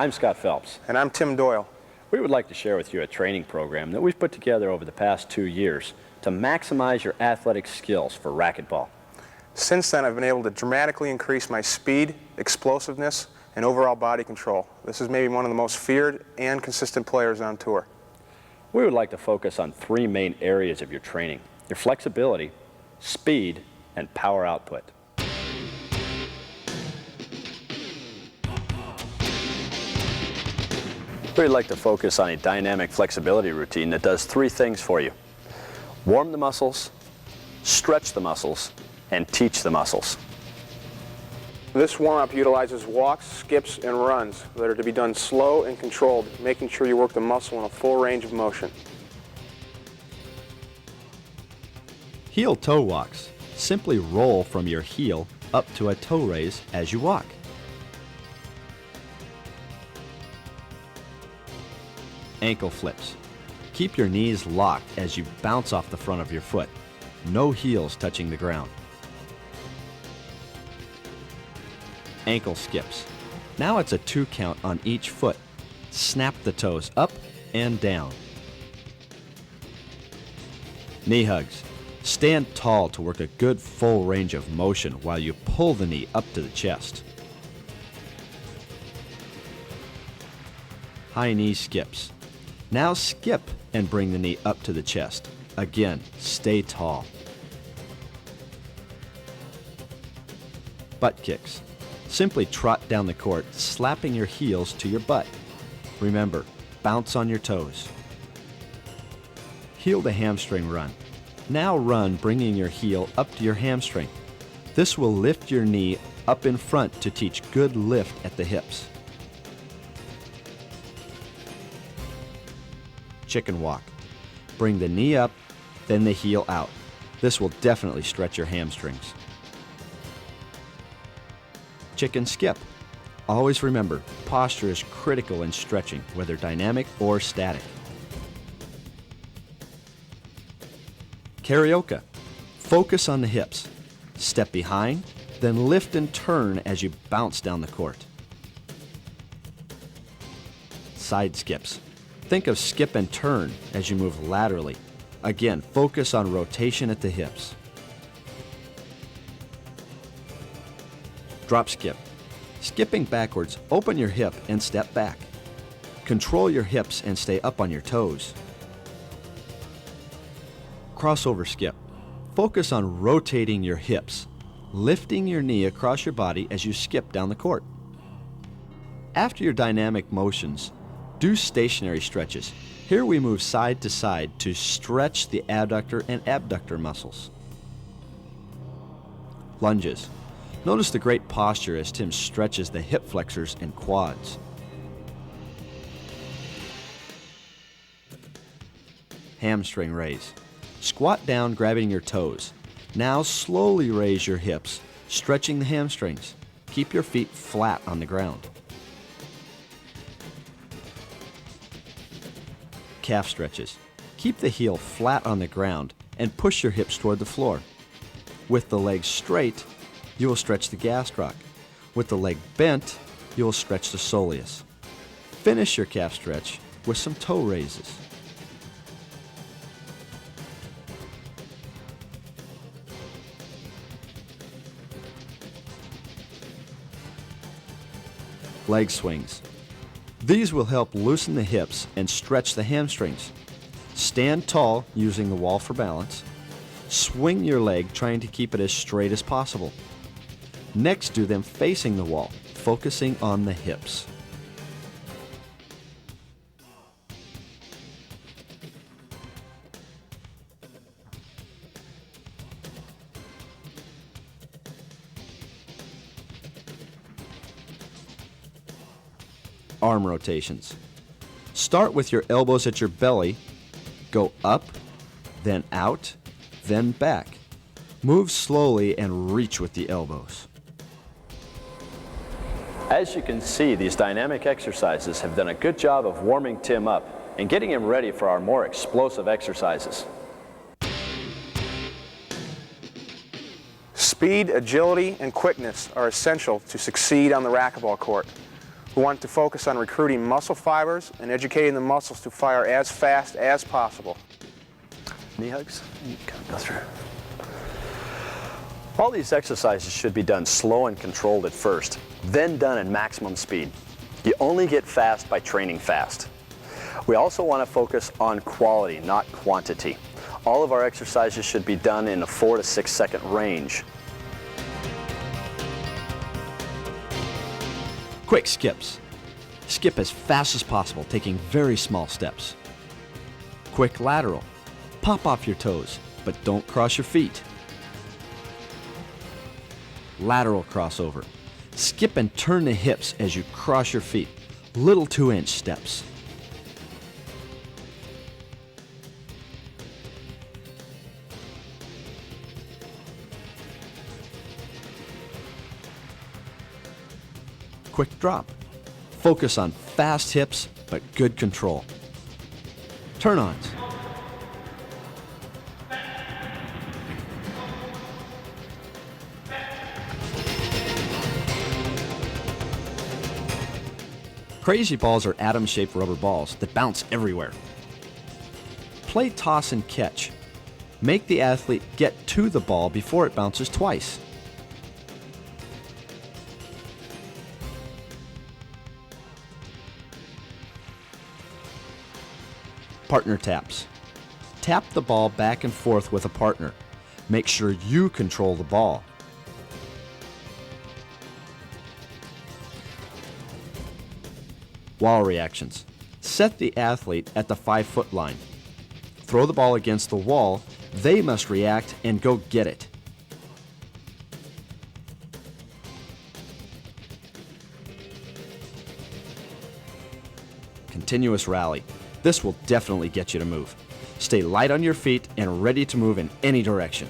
I'm Scott Phelps. And I'm Tim Doyle. We would like to share with you a training program that we've put together over the past 2 years to maximize your athletic skills for racquetball. Since then, I've been able to dramatically increase my speed, explosiveness, and overall body control. This is maybe one of the most feared and consistent players on tour. We would like to focus on 3 main areas of your training: your flexibility, speed, and power output. We'd like to focus on a dynamic flexibility routine that does 3 things for you: warm the muscles, stretch the muscles, and teach the muscles. This warm-up utilizes walks, skips, and runs that are to be done slow and controlled, making sure you work the muscle in a full range of motion. Heel toe walks. Simply roll from your heel up to a toe raise as you walk. Ankle flips. Keep your knees locked as you bounce off the front of your foot. No heels touching the ground. Ankle skips. Now it's a 2 count on each foot. Snap the toes up and down. Knee hugs. Stand tall to work a good full range of motion while you pull the knee up to the chest. High knee skips. Now skip and bring the knee up to the chest. Again, stay tall. Butt kicks. Simply trot down the court, slapping your heels to your butt. Remember, bounce on your toes. Heel to hamstring run. Now run, bringing your heel up to your hamstring. This will lift your knee up in front to teach good lift at the hips. Chicken walk. Bring the knee up, then the heel out. This will definitely stretch your hamstrings. Chicken skip. Always remember, posture is critical in stretching, whether dynamic or static. Karaoke. Focus on the hips. Step behind, then lift and turn as you bounce down the court. Side skips. Think of skip and turn as you move laterally. Again, focus on rotation at the hips. Drop skip. Skipping backwards, open your hip and step back. Control your hips and stay up on your toes. Crossover skip. Focus on rotating your hips, lifting your knee across your body as you skip down the court. After your dynamic motions, do stationary stretches. Here we move side to side to stretch the adductor and abductor muscles. Lunges. Notice the great posture as Tim stretches the hip flexors and quads. Hamstring raise. Squat down, grabbing your toes. Now slowly raise your hips, stretching the hamstrings. Keep your feet flat on the ground. Calf stretches. Keep the heel flat on the ground and push your hips toward the floor. With the legs straight, you will stretch the gastroc. With the leg bent, you will stretch the soleus. Finish your calf stretch with some toe raises. Leg swings. These will help loosen the hips and stretch the hamstrings. Stand tall using the wall for balance. Swing your leg, trying to keep it as straight as possible. Next, do them facing the wall, focusing on the hips. Arm rotations. Start with your elbows at your belly, go up, then out, then back. Move slowly and reach with the elbows. As you can see, these dynamic exercises have done a good job of warming Tim up and getting him ready for our more explosive exercises. Speed, agility, and quickness are essential to succeed on the racquetball court. We want to focus on recruiting muscle fibers and educating the muscles to fire as fast as possible. Knee hugs, you kind of go through. All these exercises should be done slow and controlled at first, then done at maximum speed. You only get fast by training fast. We also want to focus on quality, not quantity. All of our exercises should be done in a 4 to 6 second range. Quick skips. Skip as fast as possible, taking very small steps. Quick lateral. Pop off your toes, but don't cross your feet. Lateral crossover. Skip and turn the hips as you cross your feet. Little 2-inch steps. Quick drop. Focus on fast hips, but good control. Turn-ons. Crazy balls are atom-shaped rubber balls that bounce everywhere. Play toss and catch. Make the athlete get to the ball before it bounces twice. Partner taps. Tap the ball back and forth with a partner. Make sure you control the ball. Wall reactions. Set the athlete at the 5-foot line. Throw the ball against the wall. They must react and go get it. Continuous rally. This will definitely get you to move. Stay light on your feet and ready to move in any direction.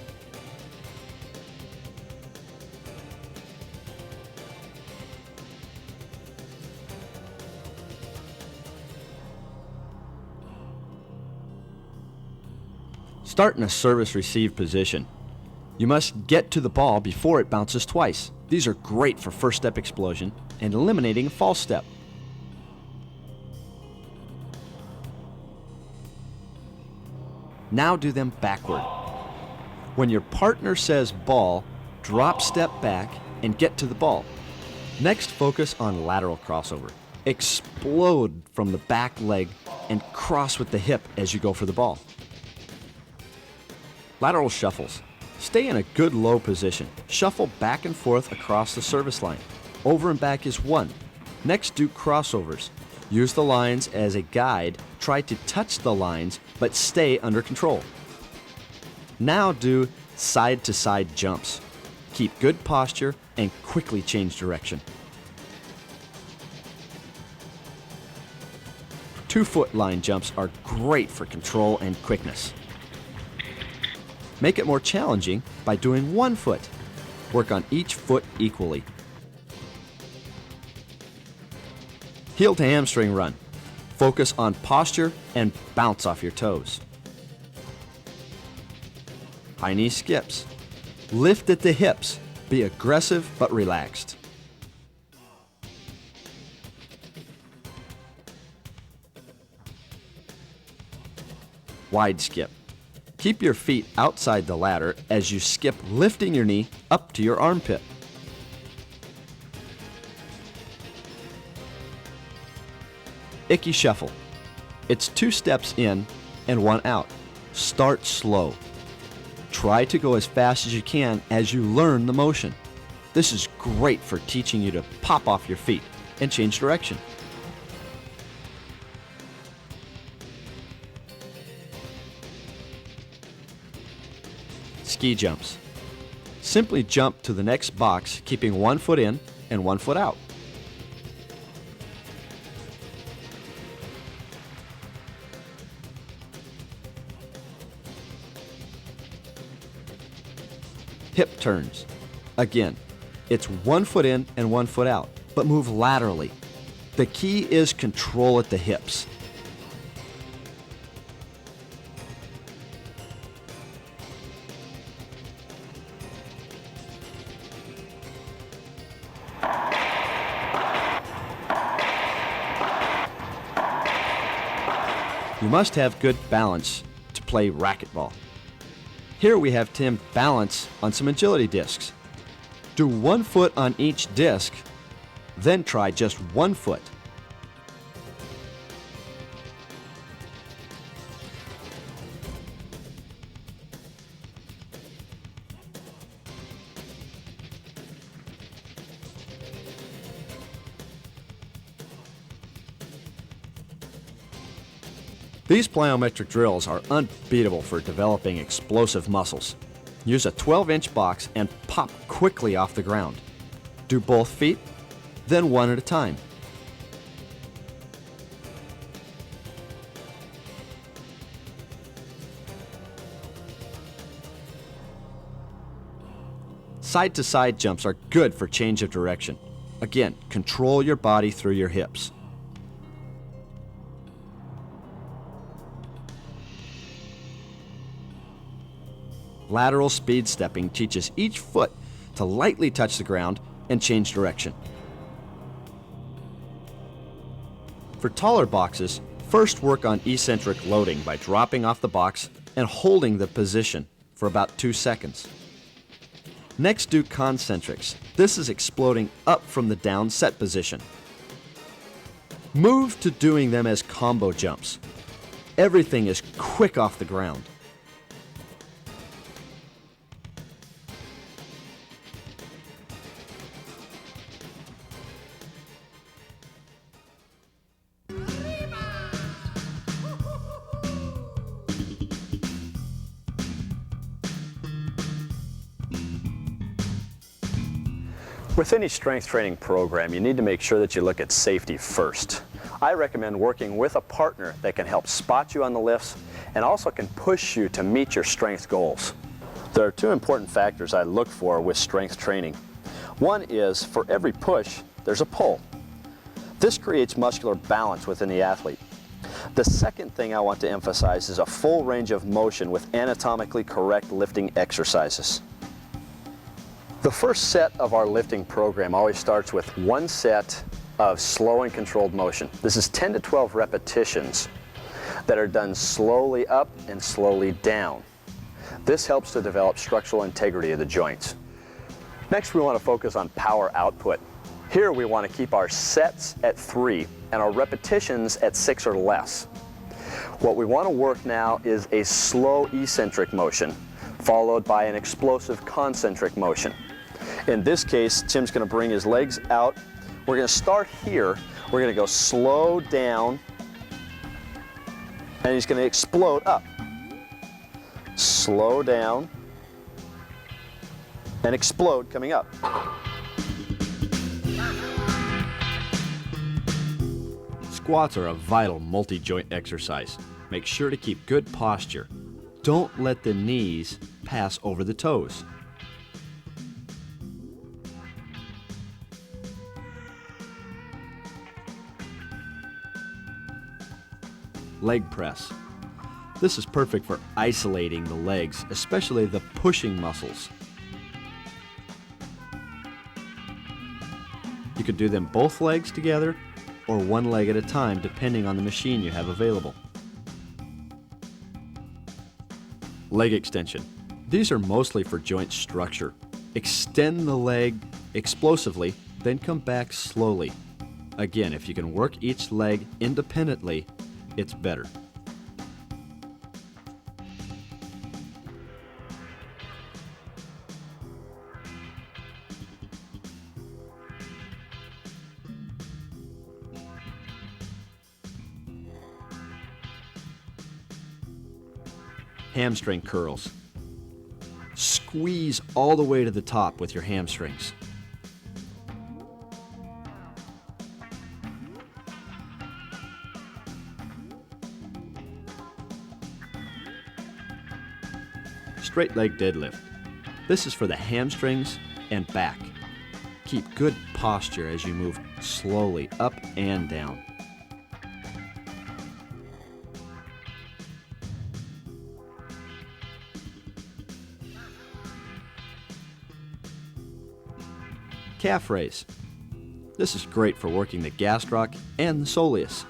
Start in a service-receive position. You must get to the ball before it bounces twice. These are great for first step explosion and eliminating a false step. Now do them backward. When your partner says ball, drop step back and get to the ball. Next, focus on lateral crossover. Explode from the back leg and cross with the hip as you go for the ball. Lateral shuffles. Stay in a good low position. Shuffle back and forth across the service line. Over and back is 1. Next, do crossovers. Use the lines as a guide. Try to touch the lines, but stay under control. Now do side-to-side jumps. Keep good posture and quickly change direction. 2-foot line jumps are great for control and quickness. Make it more challenging by doing 1 foot. Work on each foot equally. Heel to hamstring run. Focus on posture and bounce off your toes. High knee skips. Lift at the hips. Be aggressive but relaxed. Wide skip. Keep your feet outside the ladder as you skip, lifting your knee up to your armpit. Icky shuffle. It's 2 steps in and 1 out. Start slow. Try to go as fast as you can as you learn the motion. This is great for teaching you to pop off your feet and change direction. Ski jumps. Simply jump to the next box, keeping 1 foot in and 1 foot out. Hip turns. Again, it's 1 foot in and 1 foot out, but move laterally. The key is control at the hips. You must have good balance to play racquetball. Here we have Tim balance on some agility discs. Do 1 foot on each disc, then try just 1 foot. These plyometric drills are unbeatable for developing explosive muscles. Use a 12-inch box and pop quickly off the ground. Do both feet, then one at a time. Side-to-side jumps are good for change of direction. Again, control your body through your hips. Lateral speed stepping teaches each foot to lightly touch the ground and change direction. For taller boxes, first work on eccentric loading by dropping off the box and holding the position for about 2 seconds. Next, do concentrics. This is exploding up from the down set position. Move to doing them as combo jumps. Everything is quick off the ground. With any strength training program, you need to make sure that you look at safety first. I recommend working with a partner that can help spot you on the lifts and also can push you to meet your strength goals. There are 2 important factors I look for with strength training. One is, for every push, there's a pull. This creates muscular balance within the athlete. The second thing I want to emphasize is a full range of motion with anatomically correct lifting exercises. The first set of our lifting program always starts with 1 set of slow and controlled motion. This is 10 to 12 repetitions that are done slowly up and slowly down. This helps to develop structural integrity of the joints. Next, we want to focus on power output. Here we want to keep our sets at 3 and our repetitions at 6 or less. What we want to work now is a slow eccentric motion followed by an explosive concentric motion. In this case, Tim's going to bring his legs out. We're going to start here. We're going to go slow down, and he's going to explode up. Slow down, and explode coming up. Squats are a vital multi-joint exercise. Make sure to keep good posture. Don't let the knees pass over the toes. Leg press. This is perfect for isolating the legs, especially the pushing muscles. You could do them both legs together or one leg at a time, depending on the machine you have available. Leg extension. These are mostly for joint structure. Extend the leg explosively, then come back slowly. Again, if you can work each leg independently, it's better. Hamstring curls. Squeeze all the way to the top with your hamstrings. Straight leg deadlift. This is for the hamstrings and back. Keep good posture as you move slowly up and down. Calf raise. This is great for working the gastroc and the soleus.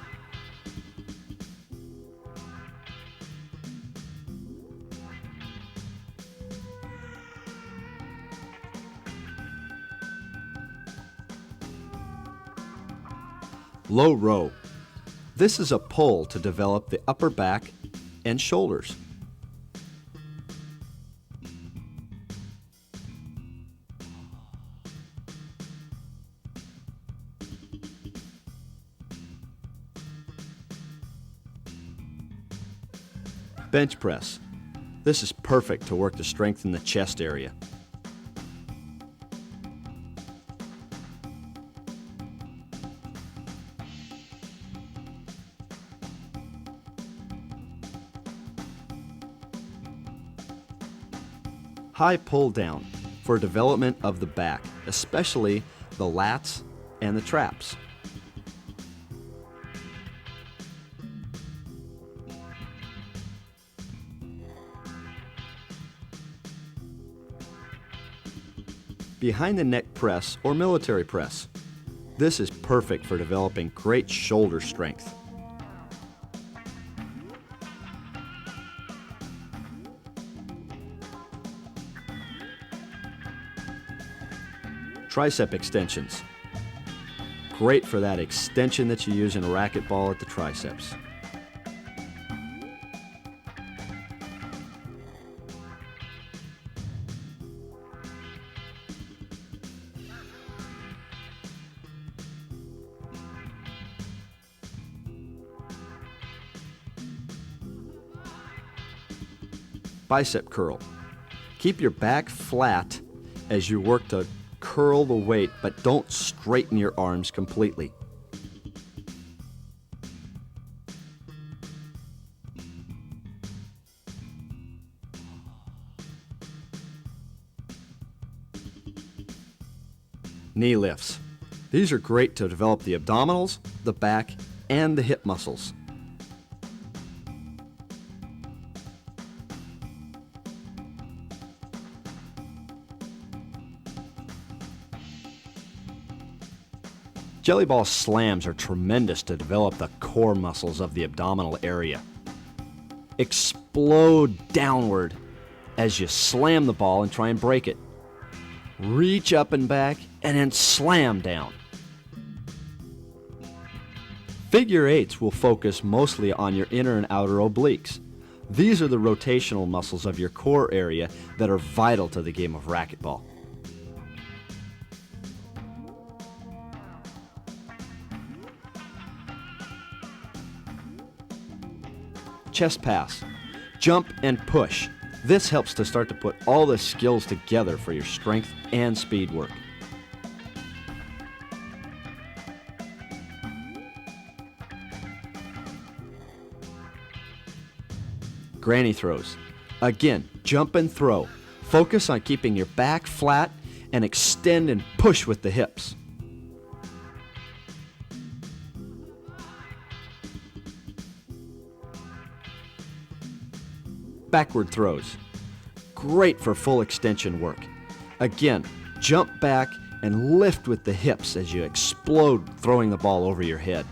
Low row. This is a pull to develop the upper back and shoulders. Bench press. This is perfect to work to strengthen the chest area. High pull down for development of the back, especially the lats and the traps. Behind the neck press or military press. This is perfect for developing great shoulder strength. Tricep extensions. Great for that extension that you use in racquetball at the triceps. Bicep curl. Keep your back flat as you work to curl the weight, but don't straighten your arms completely. Knee lifts. These are great to develop the abdominals, the back, and the hip muscles. Jelly ball slams are tremendous to develop the core muscles of the abdominal area. Explode downward as you slam the ball and try and break it. Reach up and back and then slam down. Figure eights will focus mostly on your inner and outer obliques. These are the rotational muscles of your core area that are vital to the game of racquetball. Chest pass. Jump and push. This helps to start to put all the skills together for your strength and speed work. Granny throws. Again, jump and throw. Focus on keeping your back flat and extend and push with the hips. Backward throws. Great for full extension work. Again, jump back and lift with the hips as you explode, throwing the ball over your head.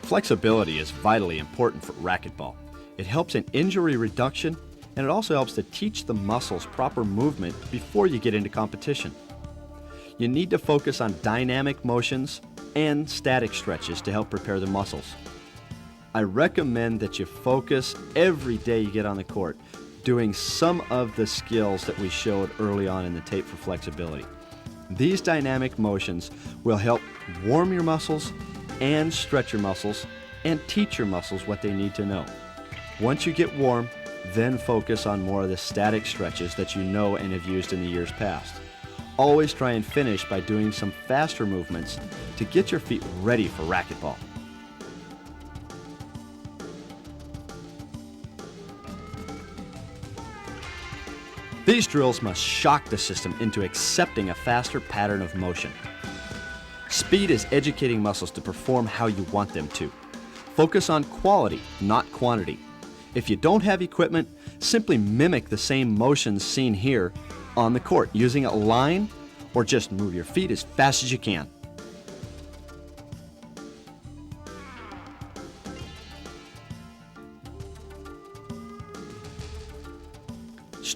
Flexibility is vitally important for racquetball. It helps in injury reduction, and it also helps to teach the muscles proper movement before you get into competition. You need to focus on dynamic motions and static stretches to help prepare the muscles. I recommend that you focus every day you get on the court doing some of the skills that we showed early on in the tape for flexibility. These dynamic motions will help warm your muscles and stretch your muscles and teach your muscles what they need to know. Once you get warm, then focus on more of the static stretches that you know and have used in the years past. Always try and finish by doing some faster movements to get your feet ready for racquetball. These drills must shock the system into accepting a faster pattern of motion. Speed is educating muscles to perform how you want them to. Focus on quality, not quantity. If you don't have equipment, simply mimic the same motions seen here on the court using a line, or just move your feet as fast as you can.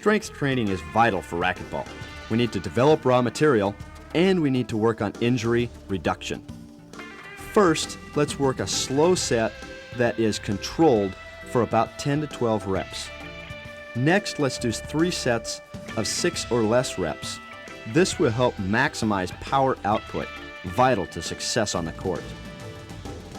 Strength training is vital for racquetball. We need to develop raw material, and we need to work on injury reduction. First, let's work a slow set that is controlled for about 10 to 12 reps. Next, let's do 3 sets of 6 or less reps. This will help maximize power output, vital to success on the court.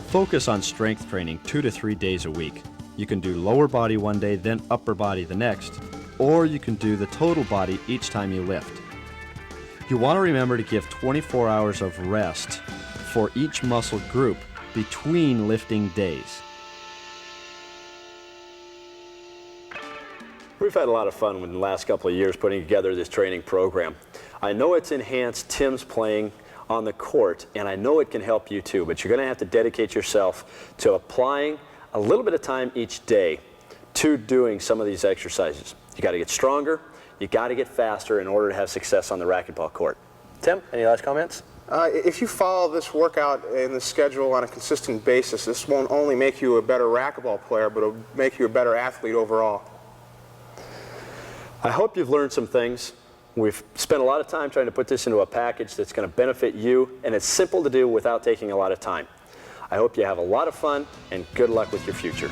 Focus on strength training 2 to 3 days a week. You can do lower body one day, then upper body the next, or you can do the total body each time you lift. You want to remember to give 24 hours of rest for each muscle group between lifting days. We've had a lot of fun in the last couple of years putting together this training program. I know it's enhanced Tim's playing on the court, and I know it can help you too, but you're going to have to dedicate yourself to applying a little bit of time each day to doing some of these exercises. You got to get stronger, you got to get faster in order to have success on the racquetball court. Tim, any last comments? If you follow this workout in the schedule on a consistent basis, this won't only make you a better racquetball player, but it'll make you a better athlete overall. I hope you've learned some things. We've spent a lot of time trying to put this into a package that's going to benefit you, and it's simple to do without taking a lot of time. I hope you have a lot of fun, and good luck with your future.